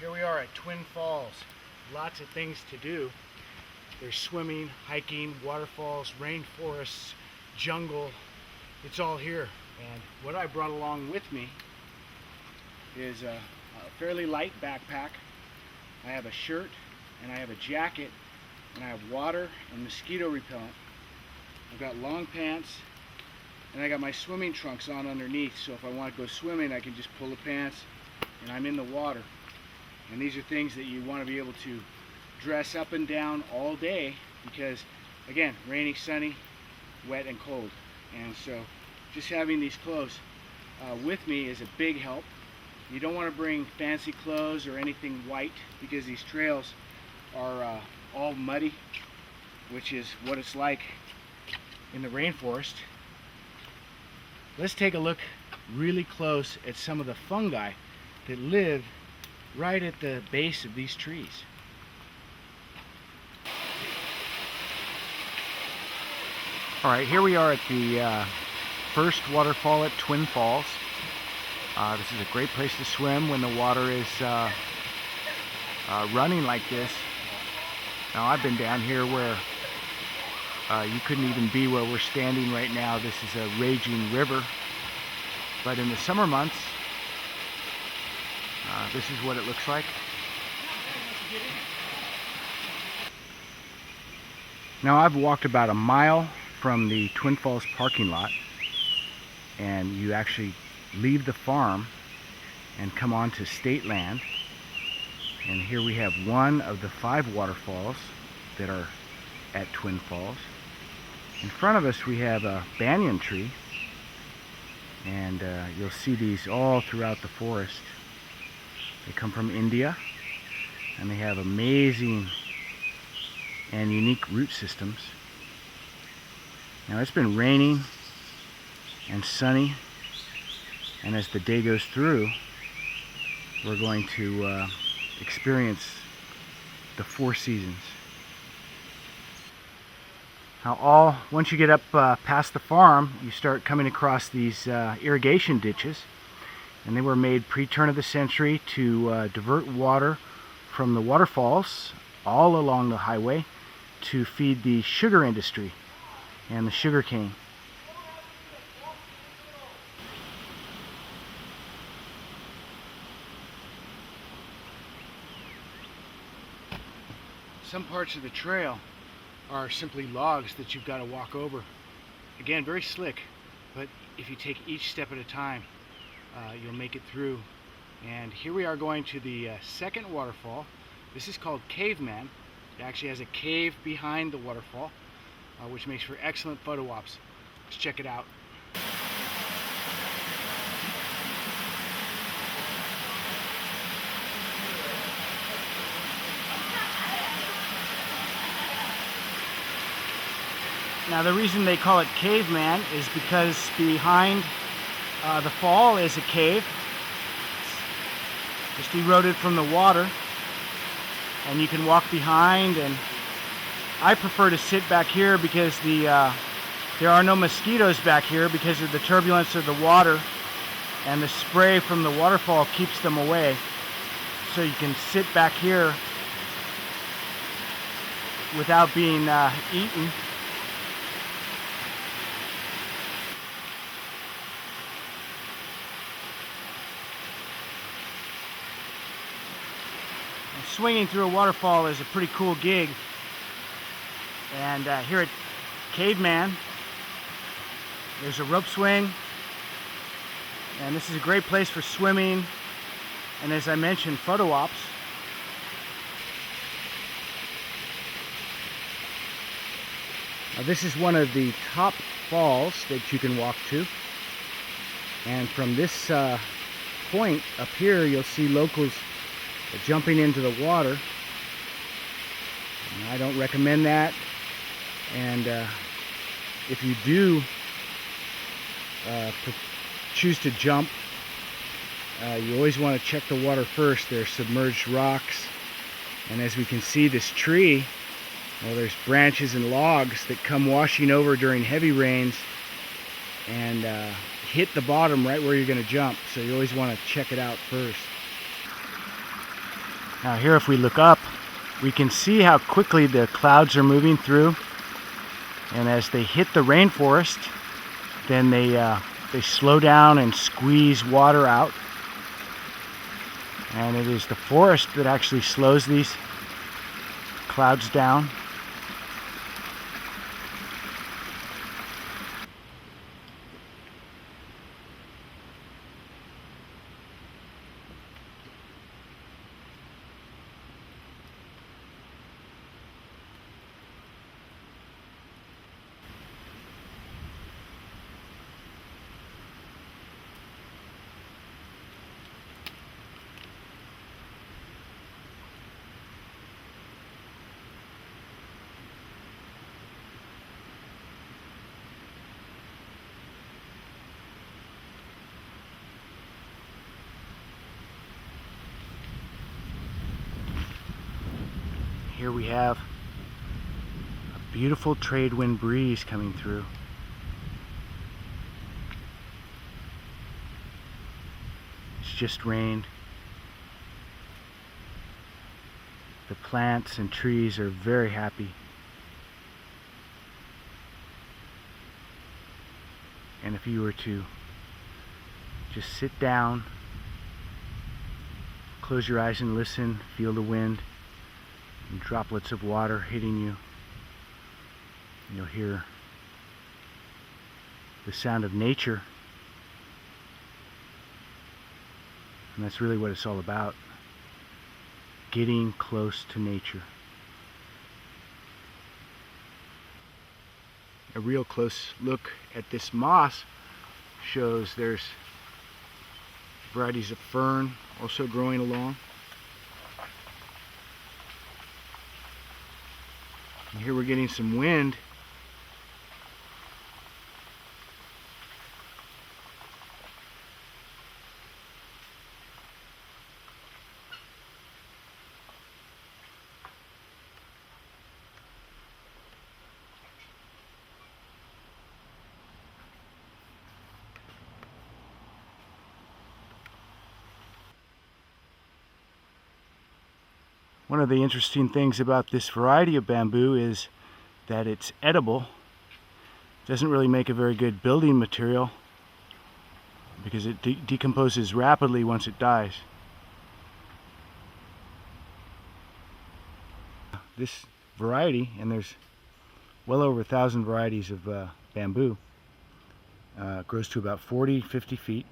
Here we are at Twin Falls. Lots of things to do. There's swimming, hiking, waterfalls, rainforests, jungle. It's all here. And what I brought along with me is a fairly light backpack. I have a shirt and I have a jacket and I have water and mosquito repellent. I've got long pants and I got my swimming trunks on underneath, so if I want to go swimming I can just pull the pants and I'm in the water. And these are things that you want to be able to dress up and down all day because, again, rainy, sunny, wet and cold. And so just having these clothes with me is a big help. You don't want to bring fancy clothes or anything white because these trails are all muddy, which is what it's like in the rainforest. Let's take a look really close at some of the fungi that live right at the base of these trees. Alright, here we are at the first waterfall at Twin Falls. This is a great place to swim when the water is running like this. Now I've been down here where you couldn't even be where we're standing right now. This is a raging river. But in the summer months, this is what it looks like. Now I've walked about a mile from the Twin Falls parking lot, and you actually leave the farm and come onto state land. And here we have one of the 5 waterfalls that are at Twin Falls. In front of us we have a banyan tree, and you'll see these all throughout the forest. They come from India and they have amazing and unique root systems. Now it's been raining and sunny, and as the day goes through we're going to experience the 4 seasons. Now once you get up past the farm, you start coming across these irrigation ditches, and they were made pre-turn of the century to divert water from the waterfalls all along the highway to feed the sugar industry and the sugar cane. Some parts of the trail are simply logs that you've got to walk over. Again, very slick, but if you take each step at a time, you'll make it through. And here we are going to the second waterfall. This is called Caveman. It actually has a cave behind the waterfall, which makes for excellent photo ops. Let's check it out. Now the reason they call it Caveman is because behind the fall is a cave, just eroded from the water, and you can walk behind. And I prefer to sit back here because there are no mosquitoes back here because of the turbulence of the water, and the spray from the waterfall keeps them away. So you can sit back here without being eaten. Swinging through a waterfall is a pretty cool gig, and here at Caveman there's a rope swing, and this is a great place for swimming and, as I mentioned, photo ops. Now, this is one of the top falls that you can walk to, and from this point up here you'll see locals jumping into the water. I don't recommend that, and if you do choose to jump, you always want to check the water first. There's submerged rocks, and as we can see, this tree, well, there's branches and logs that come washing over during heavy rains and hit the bottom right where you're going to jump, so you always want to check it out first. Now here, if we look up, we can see how quickly the clouds are moving through, and as they hit the rainforest, then they slow down and squeeze water out, and it is the forest that actually slows these clouds down. Here we have a beautiful trade wind breeze coming through. It's just rained. The plants and trees are very happy. And if you were to just sit down, close your eyes and listen, feel the wind and droplets of water hitting you, you'll hear the sound of nature. And that's really what it's all about. Getting close to nature. A real close look at this moss shows there's varieties of fern also growing along. And here we're getting some wind. One of the interesting things about this variety of bamboo is that it's edible. It doesn't really make a very good building material because it decomposes rapidly once it dies. This variety, and there's well over 1,000 varieties of bamboo, grows to about 40-50 feet.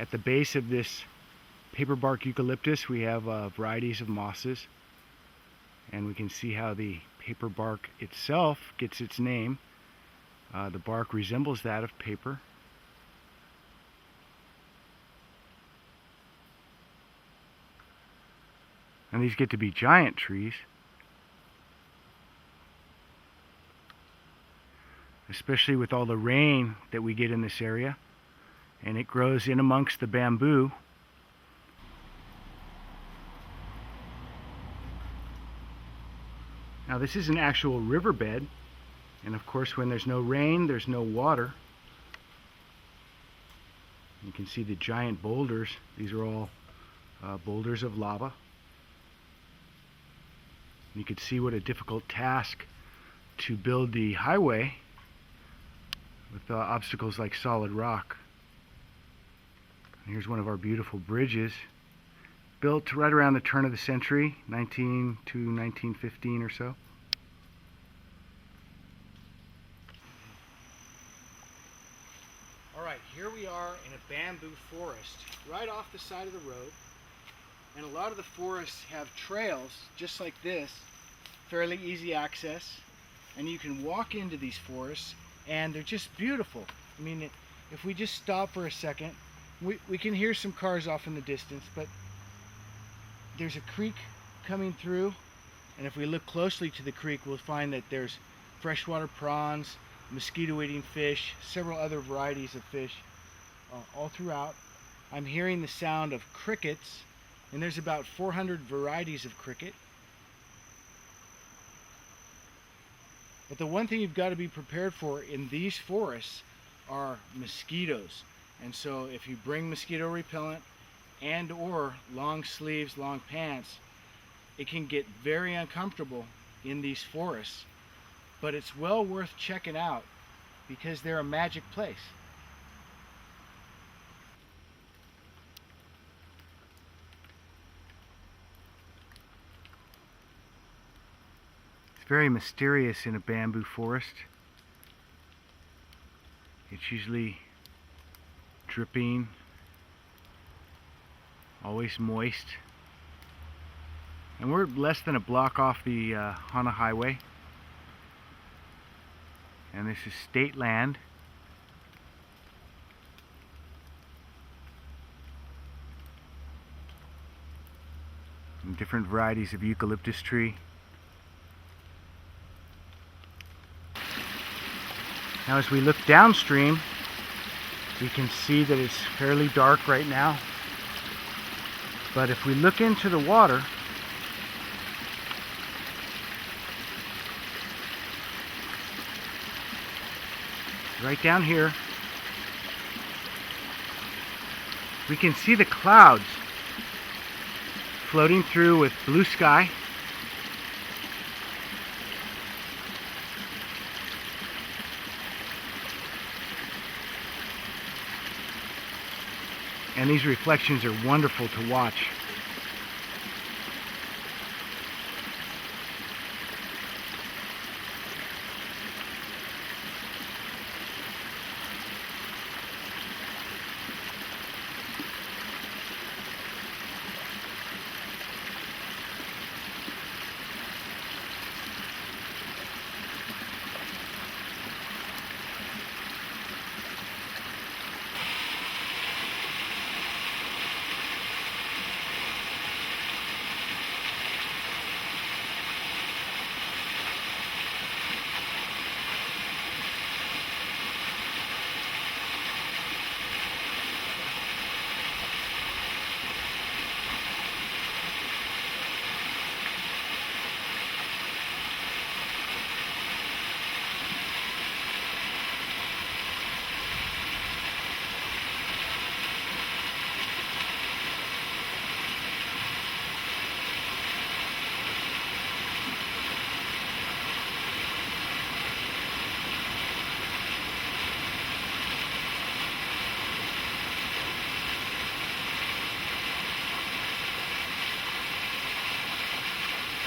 At the base of this paper bark eucalyptus, we have varieties of mosses, and we can see how the paper bark itself gets its name. The bark resembles that of paper. And these get to be giant trees, especially with all the rain that we get in this area, and it grows in amongst the bamboo. Now this is an actual riverbed, and of course when there's no rain, there's no water. You can see the giant boulders. These are all boulders of lava. And you can see what a difficult task to build the highway with obstacles like solid rock. And here's one of our beautiful bridges, built right around the turn of the century, 19 to 1915 or so. Alright, here we are in a bamboo forest, right off the side of the road. And a lot of the forests have trails, just like this, fairly easy access. And you can walk into these forests, and they're just beautiful. I mean, if we just stop for a second, we can hear some cars off in the distance, but there's a creek coming through, and if we look closely to the creek, we'll find that there's freshwater prawns, mosquito-eating fish, several other varieties of fish all throughout. I'm hearing the sound of crickets, and there's about 400 varieties of cricket. But the one thing you've got to be prepared for in these forests are mosquitoes. And so if you bring mosquito repellent and or long sleeves, long pants, it can get very uncomfortable in these forests. But it's well worth checking out because they're a magic place. It's very mysterious in a bamboo forest. It's usually dripping, always moist. And we're less than a block off the Hana Hwy. And this is state land. And different varieties of eucalyptus tree. Now as we look downstream, we can see that it's fairly dark right now. But if we look into the water, right down here, we can see the clouds floating through with blue sky. And these reflections are wonderful to watch.